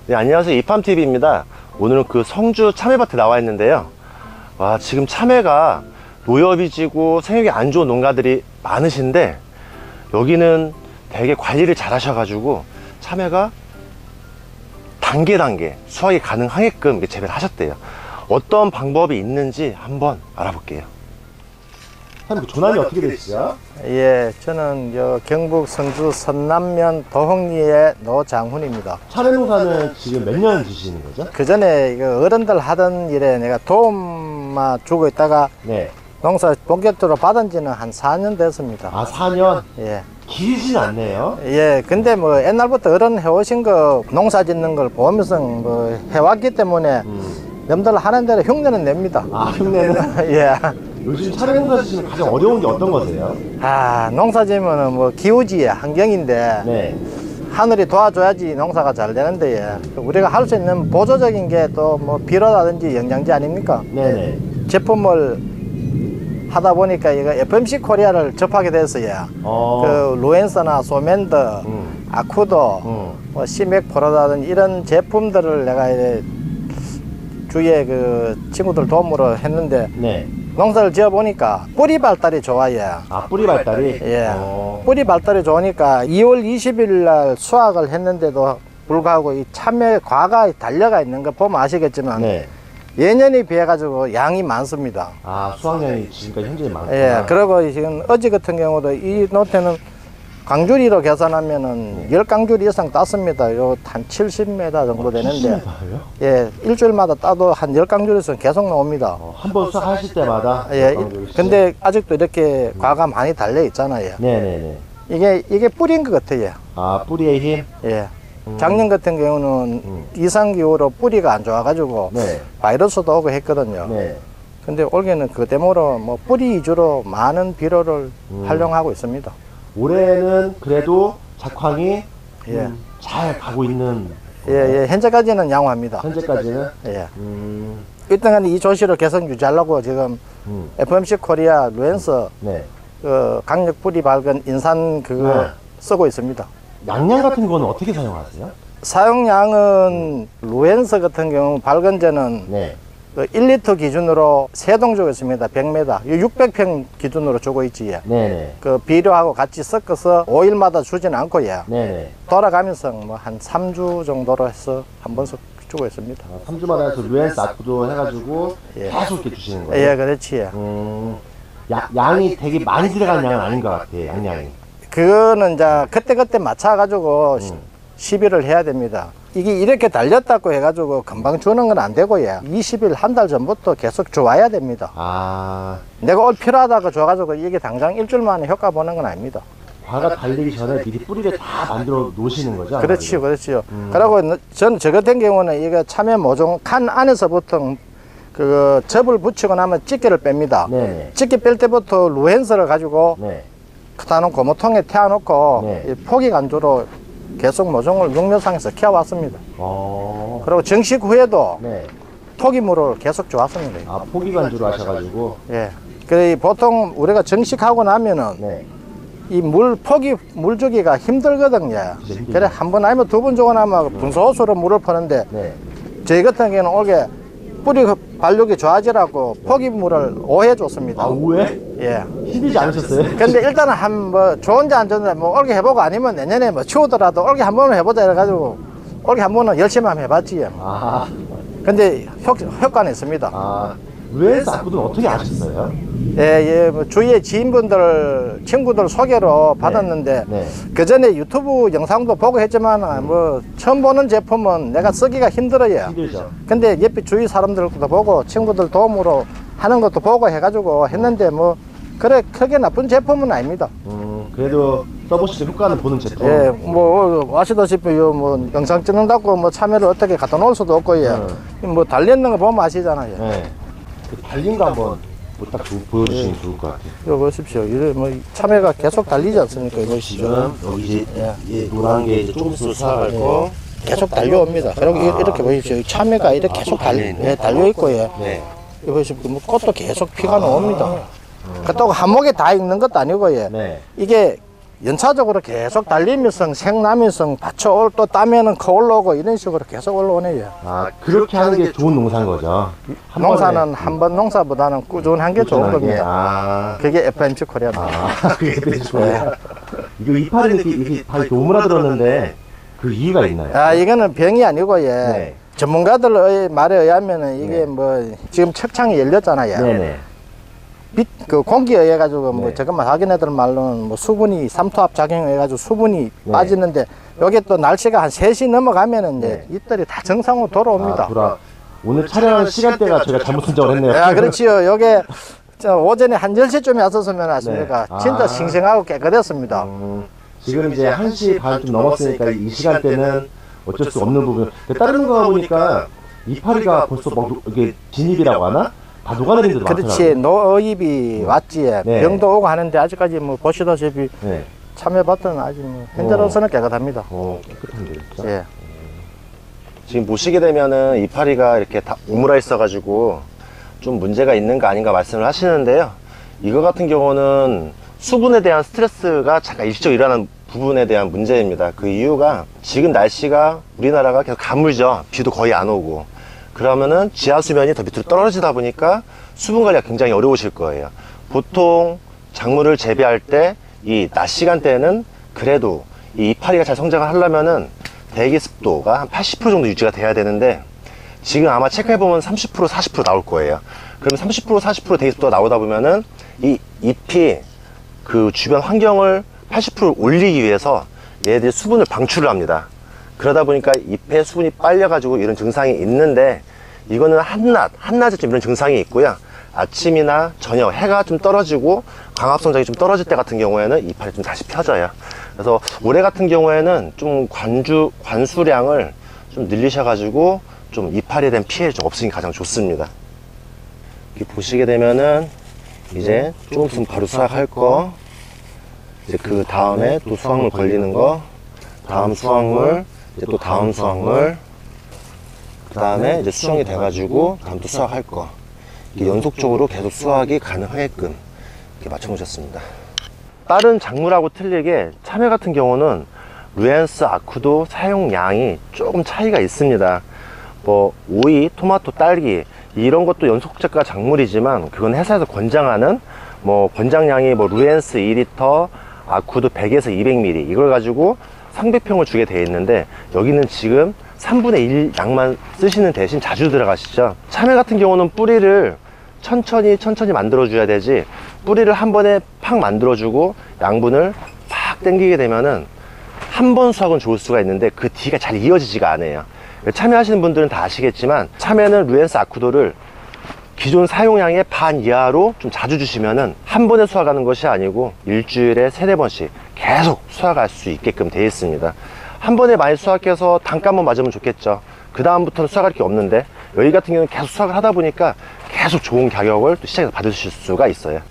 네, 안녕하세요. 이팜TV입니다. 오늘은 그 성주 참외밭에 나와 있는데요. 와, 지금 참외가 노엽이 지고 생육이 안 좋은 농가들이 많으신데, 여기는 되게 관리를 잘 하셔가지고 참외가 단계 수확이 가능하게끔 재배를 하셨대요. 어떤 방법이 있는지 한번 알아볼게요. 사장님, 전환이 어떻게 되시죠? 예, 저는 경북 성주 선남면 도홍리의 노장훈입니다. 참외 농사는 지금 몇 년 지시는 거죠? 그 전에 어른들 하던 일에 내가 도움만 주고 있다가 네. 농사 본격적으로 받은 지는 한 4년 됐습니다. 아, 4년? 예. 길진 않네요. 예, 근데 뭐 옛날부터 어른 해오신 거 농사 짓는 걸 보면서 뭐 해왔기 때문에 남들 하는 대로 흉내는 냅니다. 아, 흉내는? 예. 요즘 참외 농사 지시는 가장 어려운 게 어떤 거세요? 아, 농사 지면은 뭐 기후지의 환경인데 네. 하늘이 도와줘야지 농사가 잘 되는데, 예. 우리가 할 수 있는 보조적인 게 또 뭐 비료라든지 영양제 아닙니까? 네네. 제품을 하다 보니까 이거 FMC 코리아를 접하게 됐어요. 그 루엔서나 소멘드, 아쿠도, 뭐 시맥포라든지 이런 제품들을 내가 이제 주위에 그 친구들 도움으로 했는데, 네. 농사를 지어 보니까 뿌리 발달이 좋아요. 아, 뿌리 발달이? 예. 뿌리 발달이 좋으니까 2월 20일 날 수확을 했는데도 불구하고 이 참외 과가 달려가 있는 거 보면 아시겠지만, 네. 예년에 비해 가지고 양이 많습니다. 아, 수확량이 지금까지 현재 많구나. 예. 그리고 지금 어제 같은 경우도 이 노태는 강줄이로 계산하면은 10강줄 이상 땄습니다. 한 70m 정도 되는데. 70m요? 예. 일주일마다 따도 한 10강줄 이상 계속 나옵니다. 한 번 수확하실 때마다? 예. 근데 아직도 이렇게 과가 많이 달려 있잖아요. 네네네. 이게 뿌리인 것 같아요. 아, 뿌리의 힘? 예. 작년 같은 경우는 이상기후로 뿌리가 안 좋아가지고 네. 바이러스도 오고 했거든요. 네. 근데 올해는 그 때문에 뭐 뿌리 위주로 많은 비료를 활용하고 있습니다. 올해는 그래도 작황이 예. 잘 가고 있는. 예, 현재까지는 양호합니다. 현재까지는? 예. 일단 이 조시를 계속 유지하려고 지금 FMC 코리아 루엔서 네. 그 강력 뿌리 밝은 인산 그거 네. 쓰고 있습니다. 양량 같은 거는 어떻게 사용하세요? 사용량은 루엔서 같은 경우 밝은제는 네. 그 1리터 기준으로 세동 주고 있습니다. 100m. 600평 기준으로 주고 있지. 네네. 그 비료하고 같이 섞어서 5일마다 주지는 않고, 예. 네네. 돌아가면서 뭐 한 3주 정도로 해서 한 번씩 주고 있습니다. 3주마다 해서 루엔스 아쿠도 해가지고 예. 계속 이렇게 주시는 거예요? 예, 그렇지. 양이 되게 많이 들어간 양은 아닌 것 같아요, 양량이. 그거는 이제 그때그때 맞춰가지고 시비를 해야 됩니다. 이게 이렇게 달렸다고 해가지고 금방 주는 건 안 되고요. 20일, 한 달 전부터 계속 줘야 됩니다. 아. 내가 올 필요하다고 줘가지고 이게 당장 일주일 만에 효과 보는 건 아닙니다. 과가 달리기 전에 미리 뿌리를 다 만들어 놓으시는 거죠? 그렇지요, 그렇지요. 그리고 저 같은 경우는 이거 참외 모종 칸 안에서부터 그 접을 붙이고 나면 집게를 뺍니다. 네네. 집게 뺄 때부터 루엔서를 가지고 네. 크다는 고무통에 태워놓고 네. 이 포기 간주로 계속 모종을 육묘상에서 키워왔습니다. 그리고 정식 후에도 네. 토기물을 계속 줘왔습니다. 아, 포기 간주로 하셔가지고. 예. 그래 보통 우리가 정식하고 나면은 네. 이 포기 물 주기가 힘들거든요. 그래 한 번 아니면 두 번 주고 나면 분소호수로 물을 퍼는데 네. 저희 같은 경우는 올해 뿌리 발육이 좋아지라고 포기물을 5회 줬습니다. 아, 5회? 예. 힘들지 않으셨어요? 근데 일단은 한 좋은지 안 좋은지 올게 해보고 아니면 내년에 추우더라도 올게 한 번은 해보자 해가지고 올게 한 번은 열심히 한번 해봤지. 아. 근데 효과는 있습니다. 아. 루엔스 아쿠도는 어떻게 아셨어요? 예, 뭐 주위에 지인분들, 친구들 소개로 받았는데, 네. 그 전에 유튜브 영상도 보고 했지만, 뭐, 처음 보는 제품은 내가 쓰기가 힘들어요. 힘들죠. 근데 옆에 주위 사람들도 보고, 친구들 도움으로 하는 것도 보고 해가지고 했는데, 뭐, 그래, 크게 나쁜 제품은 아닙니다. 그래도 써보시고 효과는 보는 제품. 예, 뭐, 아시다시피, 뭐, 영상 찍는다고 뭐, 참외를 어떻게 갖다 놓을 수도 없고, 예. 뭐, 달려있는 거 보면 아시잖아요. 네. 그 달린 거 한번 딱 보여주시면 좋을 것 같아요. 이거 보십시오. 이래 뭐 참외가 계속 달리지 않습니까? 이거 지금 여기 이제 노란 게 이제 조금 있으면 수확하고 계속 달려옵니다. 그리고 이렇게 보십시오. 참외가 이렇게 계속 달려 있고, 예. 네. 이거 보십시오. 뭐 꽃도 계속 피가 나옵니다. 그렇다고 한 목에 다 익는 것도 아니고, 예. 네. 이게 연차적으로 계속 달리면서 생나면서 받쳐 또 따면은 커 올라오고 이런 식으로 계속 올라오네요. 아, 그렇게 하는 게 좋은 농사인 거죠. 한 농사는 번에. 한 번 농사보다는 꾸준한 게 좋은 꾸준하게. 겁니다. 아, 그게 FMC 코리아입니다. 그게 되게 좋네요. 이거 이파리는 이렇게 다 이렇게 오므라들었는데 그 이유가 있나요? 아, 이거는 병이 아니고, 예. 네. 전문가들 말에 의하면은 이게 네. 뭐, 지금 책창이 열렸잖아요. 네네. 빛, 그 공기에 의해 가지고 뭐, 네. 잠깐만 자기네들 말로는 뭐 수분이, 삼투압 작용해 가지고 수분이 네. 빠지는데, 여기 또 날씨가 한 3시 넘어가면은 이제 네. 잎들이 다 정상으로 돌아옵니다. 오늘 촬영하는 시간대가 저희가 잘못 선정을 했네요. 야, 그렇지요. 요게, 오전에 한 10시쯤에 왔었으면 왔습니까? 네. 진짜 아. 싱싱하고 깨끗했습니다. 지금 이제 1시 반 좀 넘었으니까 이 시간대는 어쩔 수 없는 부분. 근데 다른 거 보니까 이파리가 벌써 막 이게 진입이라고 하나? 다 녹아내리는 데도 그렇지. 많더라고요. 노입이 왔지. 네. 병도 오고 하는데 아직까지 뭐 보시다시피 네. 참외밭은 아직 뭐 현재로서는 깨끗합니다. 깨끗한데 진짜. 예. 지금 보시게 되면은 이파리가 이렇게 다 오므라 있어가지고 좀 문제가 있는 거 아닌가 말씀을 하시는데요. 이거 같은 경우는 수분에 대한 스트레스가 잠깐 일시적으로 일어나는 부분에 대한 문제입니다. 그 이유가 지금 날씨가 우리나라가 계속 가물죠. 비도 거의 안 오고. 그러면은 지하 수면이 더 밑으로 떨어지다 보니까 수분 관리가 굉장히 어려우실 거예요. 보통 작물을 재배할 때 이 낮 시간대에는 그래도 이 이파리가 잘 성장을 하려면은 대기 습도가 한 80% 정도 유지가 돼야 되는데 지금 아마 체크해보면 30% 40% 나올 거예요. 그러면 30% 40% 대기 습도가 나오다 보면은 이 잎이 그 주변 환경을 80% 올리기 위해서 얘들이 수분을 방출을 합니다. 그러다 보니까 잎에 수분이 빨려가지고 이런 증상이 있는데 이거는 한낮에 좀 이런 증상이 있고요. 아침이나 저녁 해가 좀 떨어지고 광합 성장이 좀 떨어질 때 같은 경우에는 이파리 좀 다시 펴져요. 그래서 올해 같은 경우에는 좀 관수량을 좀 늘리셔가지고 좀 이파리에 대한 피해 좀 없으니 가장 좋습니다. 이렇게 보시게 되면은 이제 조금 있으면 바로 수확할 거, 이제 그 다음에 또 수확물 걸리는 거, 다음 수확물, 이제 또 다음 수확물, 그 다음에 이제 수정이 돼가지고 다음 또 수확할 거. 이렇게 연속적으로 계속 수확이 가능하게끔 이렇게 맞춰 놓으셨습니다. 다른 작물하고 틀리게 참외 같은 경우는 루엔스 아쿠도 사용량이 조금 차이가 있습니다. 뭐 오이, 토마토, 딸기 이런 것도 연속적가 작물이지만 그건 회사에서 권장하는 뭐 권장량이 뭐 루엔스 2리터, 아쿠도 100에서 200ml 이걸 가지고 상백평을 주게 되어 있는데 여기는 지금 3분의 1 양만 쓰시는 대신 자주 들어가시죠. 참외 같은 경우는 뿌리를 천천히 만들어 줘야 되지 뿌리를 한 번에 팍 만들어 주고 양분을 팍 당기게 되면은 한 번 수확은 좋을 수가 있는데 그 뒤가 잘 이어지지가 않아요. 참여하시는 분들은 다 아시겠지만 참외는 루엔스 아쿠도를 기존 사용량의 반 이하로 좀 자주 주시면은 한 번에 수확하는 것이 아니고 일주일에 3-4번씩 계속 수확할 수 있게끔 되어 있습니다. 한 번에 많이 수확해서 단가만 맞으면 좋겠죠. 그 다음부터는 수확할 게 없는데 여기 같은 경우는 계속 수확을 하다 보니까 계속 좋은 가격을 또 시장에서 받으실 수가 있어요.